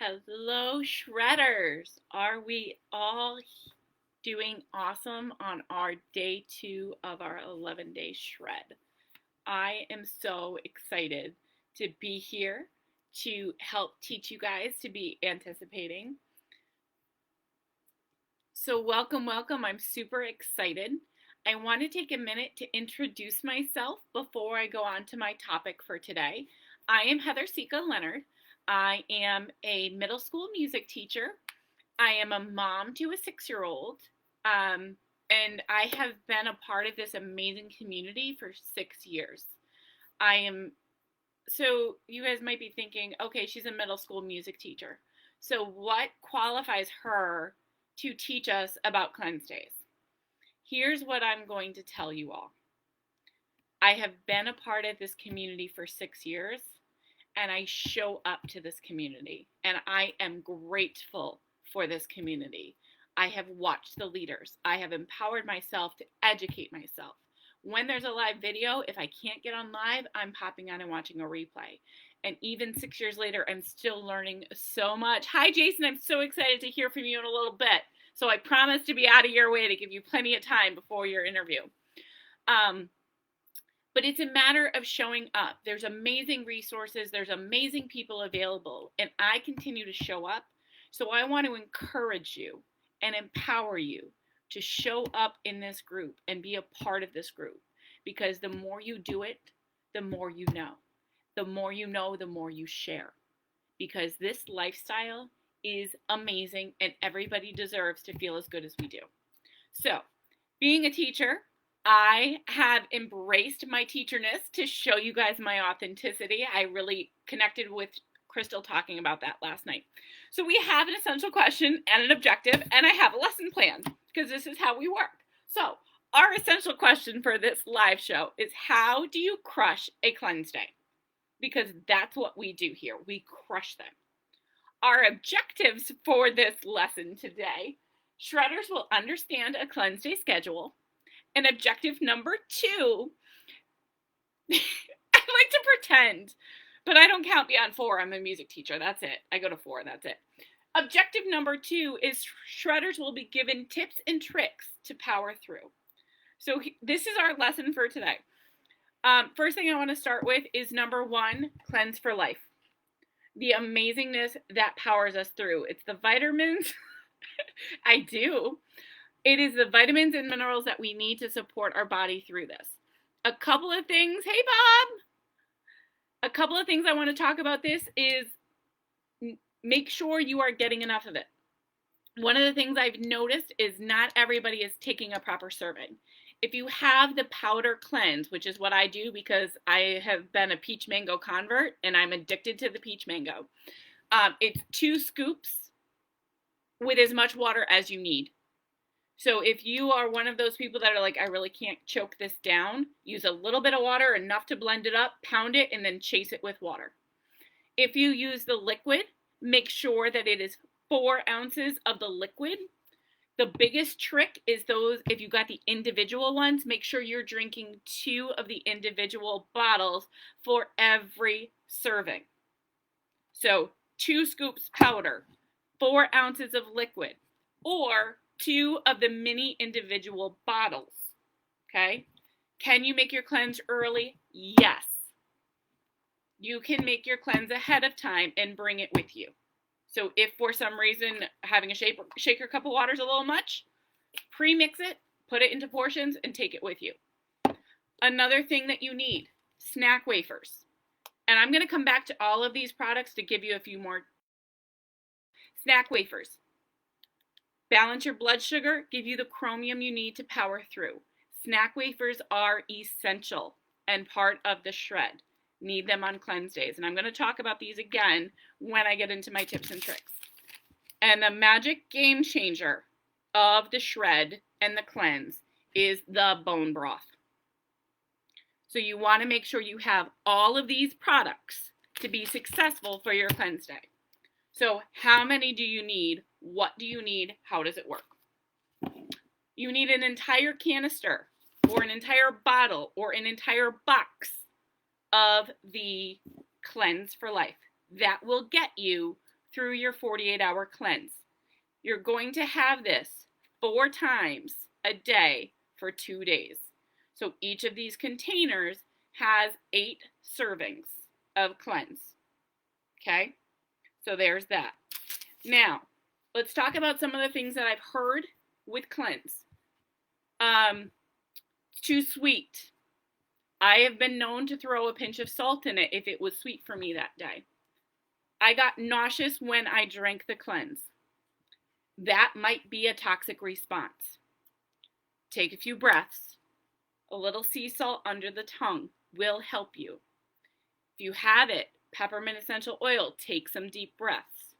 Hello, shredders. Are we all doing awesome on our day 2 of our 11-day shred? I am so excited to be here to help teach you guys to be anticipating. So welcome. I'm super excited. I want to take a minute to introduce myself before I go on to my topic for today. I am Heather Sica-Leonard. I am a middle school music teacher. I am a mom to a 6-year-old, and I have been a part of this amazing community for 6 years. So you guys might be thinking, okay, she's a middle school music teacher. So what qualifies her to teach us about cleanse days? Here's what I'm going to tell you all. I have been a part of this community for 6 years, and I show up to this community, and I am grateful for this community. I have watched the leaders. I have empowered myself to educate myself. When there's a live video, if I can't get on live, I'm popping on and watching a replay. And even 6 years later, I'm still learning so much. Hi, Jason. I'm so excited to hear from you in a little bit. So I promise to be out of your way to give you plenty of time before your interview. But it's a matter of showing up. There's amazing resources. There's amazing people available. And I continue to show up. So I want to encourage you and empower you to show up in this group and be a part of this group. Because the more you do it, the more you know. The more you know, the more you share. Because this lifestyle is amazing and everybody deserves to feel as good as we do. So, being a teacher, I have embraced my teacherness to show you guys my authenticity. I really connected with Crystal talking about that last night. So we have an essential question and an objective, and I have a lesson plan because this is how we work. So our essential question for this live show is, how do you crush a cleanse day? Because that's what we do here. We crush them. Our objectives for this lesson today: shredders will understand a cleanse day schedule. And objective number 2, I like to pretend, but I don't count beyond 4. I'm a music teacher. That's it. I go to 4. That's it. Objective number 2 is shredders will be given tips and tricks to power through. So this is our lesson for today. First thing I want to start with is number 1, cleanse for life. The amazingness that powers us through. It's the vitamins. I do. It is the vitamins and minerals that we need to support our body through this. A couple of things. Hey, Bob. A couple of things I want to talk about this is make sure you are getting enough of it. One of the things I've noticed is not everybody is taking a proper serving. If you have the powder cleanse, which is what I do because I have been a peach mango convert and I'm addicted to the peach mango, it's 2 scoops with as much water as you need. So if you are one of those people that are like, I really can't choke this down, use a little bit of water, enough to blend it up, pound it, and then chase it with water. If you use the liquid, make sure that it is 4 ounces of the liquid. The biggest trick is those, if you got the individual ones, make sure you're drinking 2 of the individual bottles for every serving. So 2 scoops powder, 4 ounces of liquid, or 2 of the mini individual bottles. Okay? Can you make your cleanse early? Yes. You can make your cleanse ahead of time and bring it with you. So if for some reason having a shaker cup of water is a little much, pre-mix it, put it into portions, and take it with you. Another thing that you need, snack wafers. And I'm going to come back to all of these products to give you a few more. Snack wafers. Balance your blood sugar, give you the chromium you need to power through. Snack wafers are essential and part of the shred. Need them on cleanse days. And I'm going to talk about these again when I get into my tips and tricks. And the magic game changer of the shred and the cleanse is the bone broth. So you want to make sure you have all of these products to be successful for your cleanse day. So how many do you need? What do you need? How does it work? You need an entire canister or an entire bottle or an entire box of the Cleanse for Life. That will get you through your 48-hour cleanse. You're going to have this 4 times a day for 2 days. So each of these containers has 8 servings of cleanse. Okay? So there's that. Now, let's talk about some of the things that I've heard with cleanse. Too sweet. I have been known to throw a pinch of salt in it if it was sweet for me that day. I got nauseous when I drank the cleanse. That might be a toxic response. Take a few breaths. A little sea salt under the tongue will help you. If you have it, peppermint essential oil, take some deep breaths.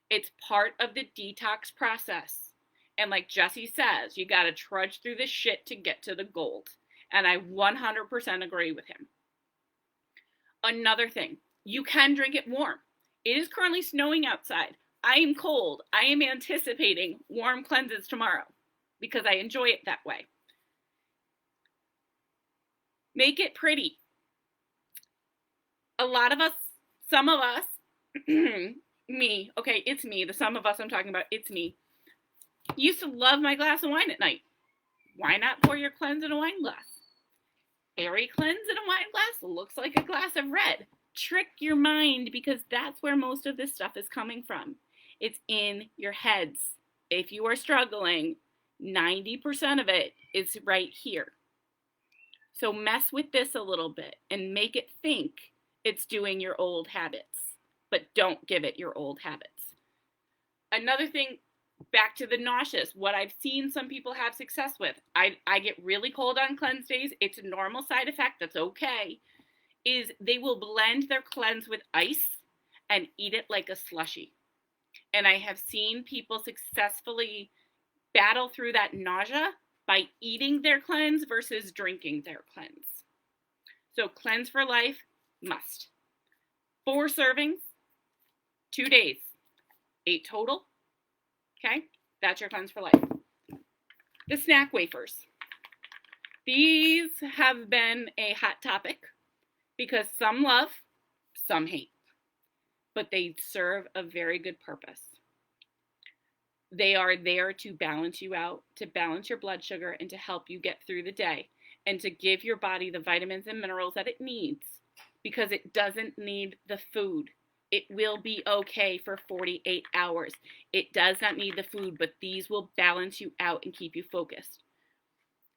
It's part of the detox process. And like Jesse says, you got to trudge through the shit to get to the gold. And I 100% agree with him. Another thing, you can drink it warm. It is currently snowing outside. I am cold. I am anticipating warm cleanses tomorrow because I enjoy it that way. Make it pretty. A lot of us, some of us, me, okay, it's me, the some of us I'm talking about, it's me, used to love my glass of wine at night. Why not pour your cleanse in a wine glass? Airy cleanse in a wine glass looks like a glass of red. Trick your mind because that's where most of this stuff is coming from. It's in your heads. If you are struggling, 90% of it is right here. So mess with this a little bit and make it think it's doing your old habits, but don't give it your old habits. Another thing, back to the nauseous, what I've seen some people have success with, I get really cold on cleanse days, it's a normal side effect, that's okay, is they will blend their cleanse with ice and eat it like a slushie. And I have seen people successfully battle through that nausea by eating their cleanse versus drinking their cleanse. So cleanse for life, must. 4 servings, 2 days, 8 total. Okay, that's your cleanse for life. The snack wafers. These have been a hot topic because some love, some hate, but they serve a very good purpose. They are there to balance you out, to balance your blood sugar, and to help you get through the day, and to give your body the vitamins and minerals that it needs, because it doesn't need the food. It will be okay for 48 hours. It does not need the food, but these will balance you out and keep you focused.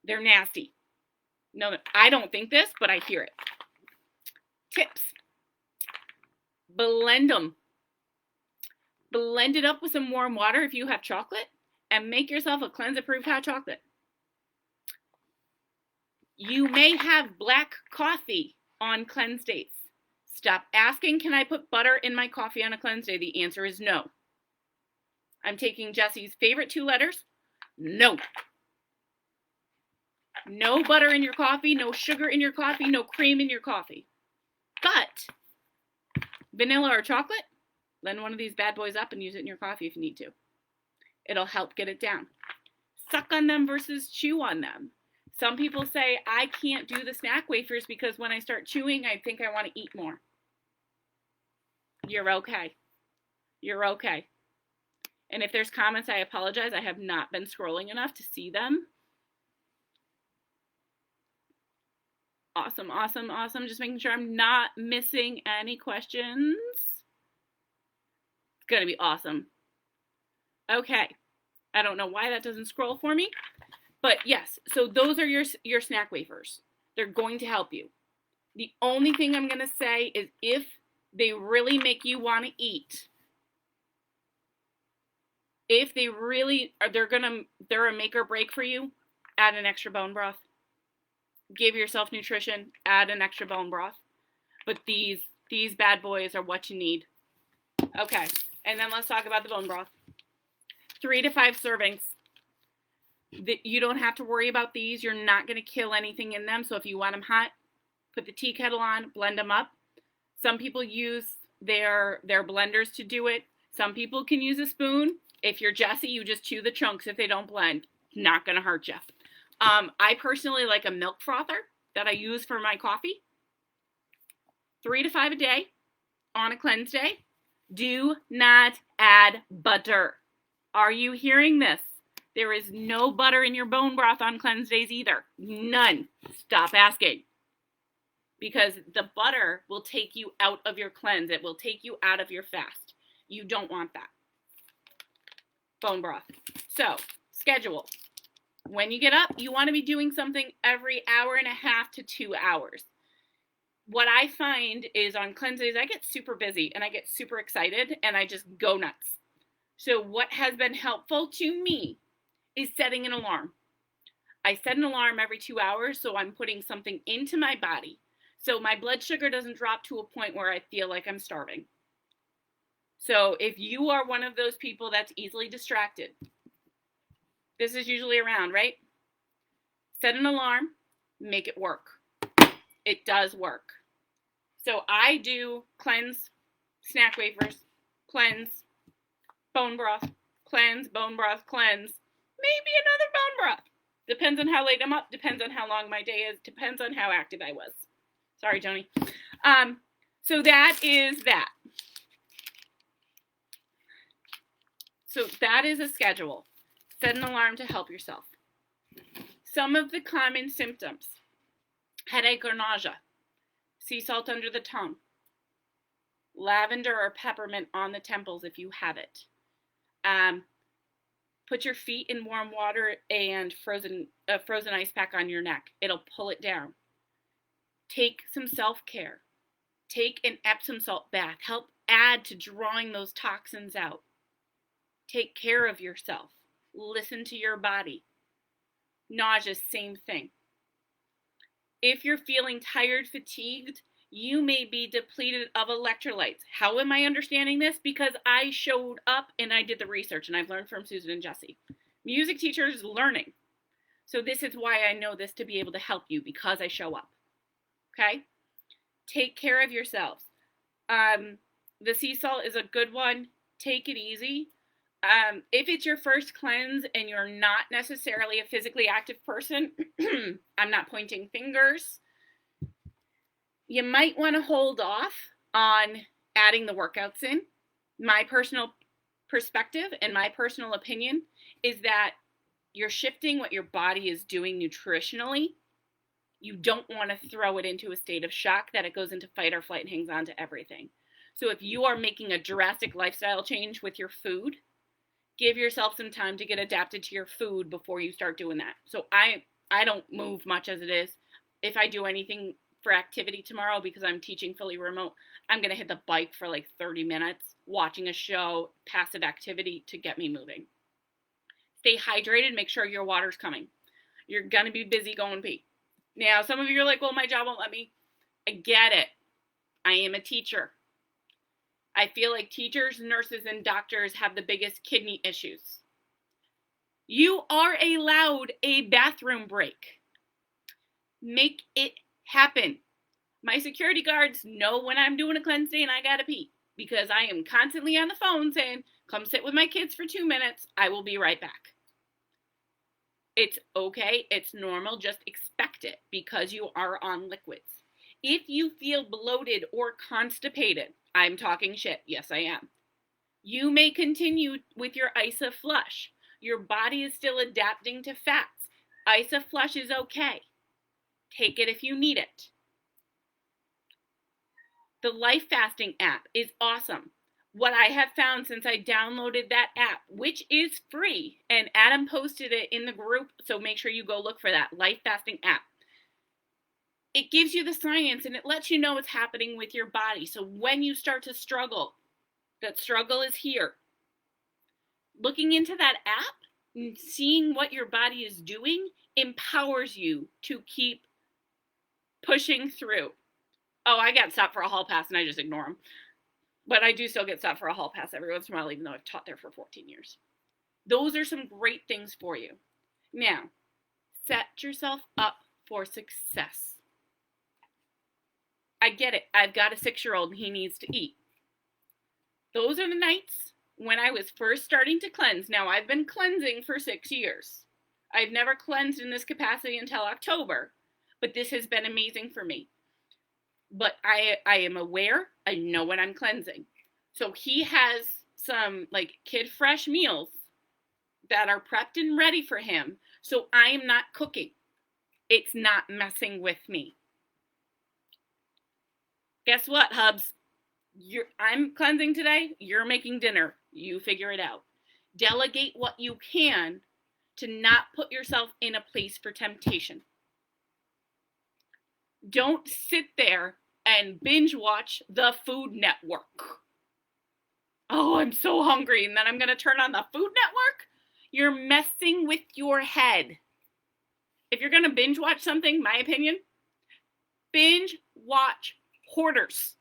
They're nasty. No, I don't think this, but I hear it. Tips. Blend them. Blend it up with some warm water if you have chocolate and make yourself a cleanse-approved hot chocolate. You may have black coffee on cleanse days. Stop asking, can I put butter in my coffee on a cleanse day? The answer is no. I'm taking Jesse's favorite 2 letters. No. No butter in your coffee, no sugar in your coffee, no cream in your coffee. But vanilla or chocolate, blend one of these bad boys up and use it in your coffee if you need to. It'll help get it down. Suck on them versus chew on them. Some people say, I can't do the snack wafers because when I start chewing, I think I want to eat more. You're okay. You're okay. And if there's comments, I apologize. I have not been scrolling enough to see them. Awesome, awesome, awesome. Just making sure I'm not missing any questions. It's going to be awesome. Okay. I don't know why that doesn't scroll for me. But yes, so those are your snack wafers. They're going to help you. The only thing I'm going to say is if they really make you want to eat, if they really are, they're a make or break for you, add an extra bone broth. Give yourself nutrition, add an extra bone broth. But these bad boys are what you need. Okay, and then let's talk about the bone broth. 3 to 5 servings. You don't have to worry about these. You're not going to kill anything in them. So if you want them hot, put the tea kettle on, blend them up. Some people use their blenders to do it. Some people can use a spoon. If you're Jesse, you just chew the chunks if they don't blend. Not going to hurt you. I personally like a milk frother that I use for my coffee. 3 to 5 a day on a cleanse day. Do not add butter. Are you hearing this? There is no butter in your bone broth on cleanse days either. None. Stop asking. Because the butter will take you out of your cleanse. It will take you out of your fast. You don't want that. Bone broth. So, schedule. When you get up, you want to be doing something every hour and a half to 2 hours. What I find is on cleanse days, I get super busy and I get super excited and I just go nuts. So what has been helpful to me is setting an alarm. I set an alarm every 2 hours, so I'm putting something into my body so my blood sugar doesn't drop to a point where I feel like I'm starving. So if you are one of those people that's easily distracted, this is usually around, right? Set an alarm, make it work. It does work. So I do cleanse, snack wafers, cleanse, bone broth, cleanse, bone broth, cleanse, maybe another bone broth. Depends on how late I'm up, depends on how long my day is, depends on how active I was. Sorry, Tony. So that is that. So that is a schedule. Set an alarm to help yourself. Some of the common symptoms: headache or nausea, sea salt under the tongue, lavender or peppermint on the temples if you have it. Put your feet in warm water and frozen ice pack on your neck. It'll pull it down. Take some self-care. Take an Epsom salt bath. Help add to drawing those toxins out. Take care of yourself. Listen to your body. Nausea, same thing. If you're feeling tired, fatigued, you may be depleted of electrolytes. How am I understanding this? Because I showed up and I did the research and I've learned from Susan and Jesse. Music teachers learning. So this is why I know this to be able to help you, because I show up. Okay? Take care of yourselves. The sea salt is a good one. Take it easy. If it's your first cleanse and you're not necessarily a physically active person, I'm not pointing fingers, you might want to hold off on adding the workouts in. My personal perspective and my personal opinion is that you're shifting what your body is doing nutritionally. You don't want to throw it into a state of shock that it goes into fight or flight and hangs on to everything. So if you are making a drastic lifestyle change with your food, give yourself some time to get adapted to your food before you start doing that. So I don't move much as it is. If I do anything for activity tomorrow, because I'm teaching fully remote, I'm going to hit the bike for like 30 minutes, watching a show, passive activity to get me moving. Stay hydrated. Make sure your water's coming. You're going to be busy going pee. Now, some of you are like, well, my job won't let me. I get it. I am a teacher. I feel like teachers, nurses, and doctors have the biggest kidney issues. You are allowed a bathroom break. Make it happen. My security guards know when I'm doing a cleanse day and I gotta pee, because I am constantly on the phone saying, come sit with my kids for 2 minutes. I will be right back. It's okay. It's normal. Just expect it because you are on liquids. If you feel bloated or constipated, I'm talking shit. Yes, I am. You may continue with your ISA flush. Your body is still adapting to fats. ISA flush is okay. Take it if you need it. The Life Fasting app is awesome. What I have found since I downloaded that app, which is free, and Adam posted it in the group, so make sure you go look for that Life Fasting app. It gives you the science and it lets you know what's happening with your body. So when you start to struggle, that struggle is here. Looking into that app and seeing what your body is doing empowers you to keep pushing through. Oh, I got stopped for a hall pass and I just ignore them. But I do still get stopped for a hall pass every once in a while, even though I've taught there for 14 years. Those are some great things for you. Now, set yourself up for success. I get it. I've got a 6-year-old and he needs to eat. Those are the nights when I was first starting to cleanse. Now, I've been cleansing for 6 years. I've never cleansed in this capacity until October, but this has been amazing for me. But I am aware. I know when I'm cleansing. So he has some like kid fresh meals that are prepped and ready for him. So I am not cooking. It's not messing with me. Guess what, Hubs? I'm cleansing today. You're making dinner. You figure it out. Delegate what you can to not put yourself in a place for temptation. Don't sit there and binge watch the Food Network. Oh, I'm so hungry, and then I'm going to turn on the Food Network? You're messing with your head. If you're going to binge watch something, my opinion, binge watch Hoarders.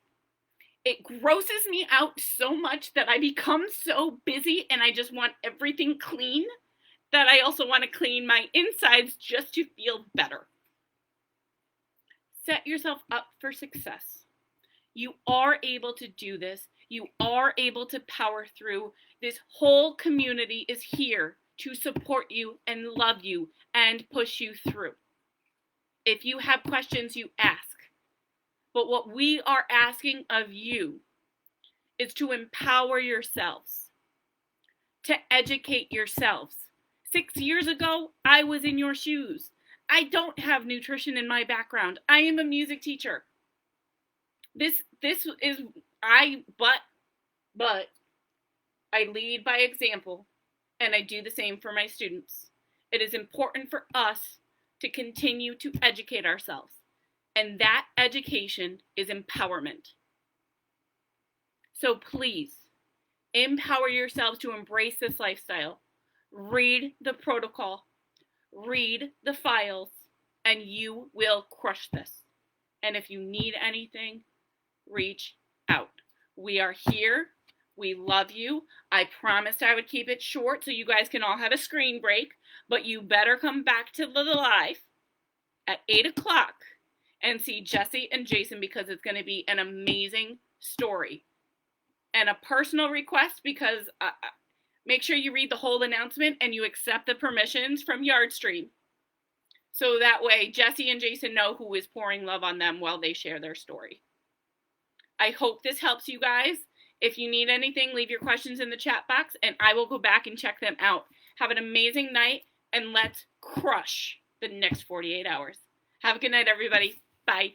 It grosses me out so much that I become so busy and I just want everything clean that I also want to clean my insides just to feel better. Set yourself up for success. You are able to do this. You are able to power through. This whole community is here to support you and love you and push you through. If you have questions, you ask. But what we are asking of you is to empower yourselves, to educate yourselves. 6 years ago, I was in your shoes. I don't have nutrition in my background. I am a music teacher. But I lead by example, and I do the same for my students. It is important for us to continue to educate ourselves, and that education is empowerment. So please, empower yourselves to embrace this lifestyle. Read the protocol, read the files, and you will crush this. And if you need anything, reach out. We are here. We love you. I promised I would keep it short so you guys can all have a screen break, but you better come back to the live at 8 o'clock and see Jesse and Jason, because it's going to be an amazing story. And a personal request, because make sure you read the whole announcement and you accept the permissions from Yardstream. So that way Jesse and Jason know who is pouring love on them while they share their story. I hope this helps you guys. If you need anything, leave your questions in the chat box and I will go back and check them out. Have an amazing night and let's crush the next 48 hours. Have a good night, everybody. Bye.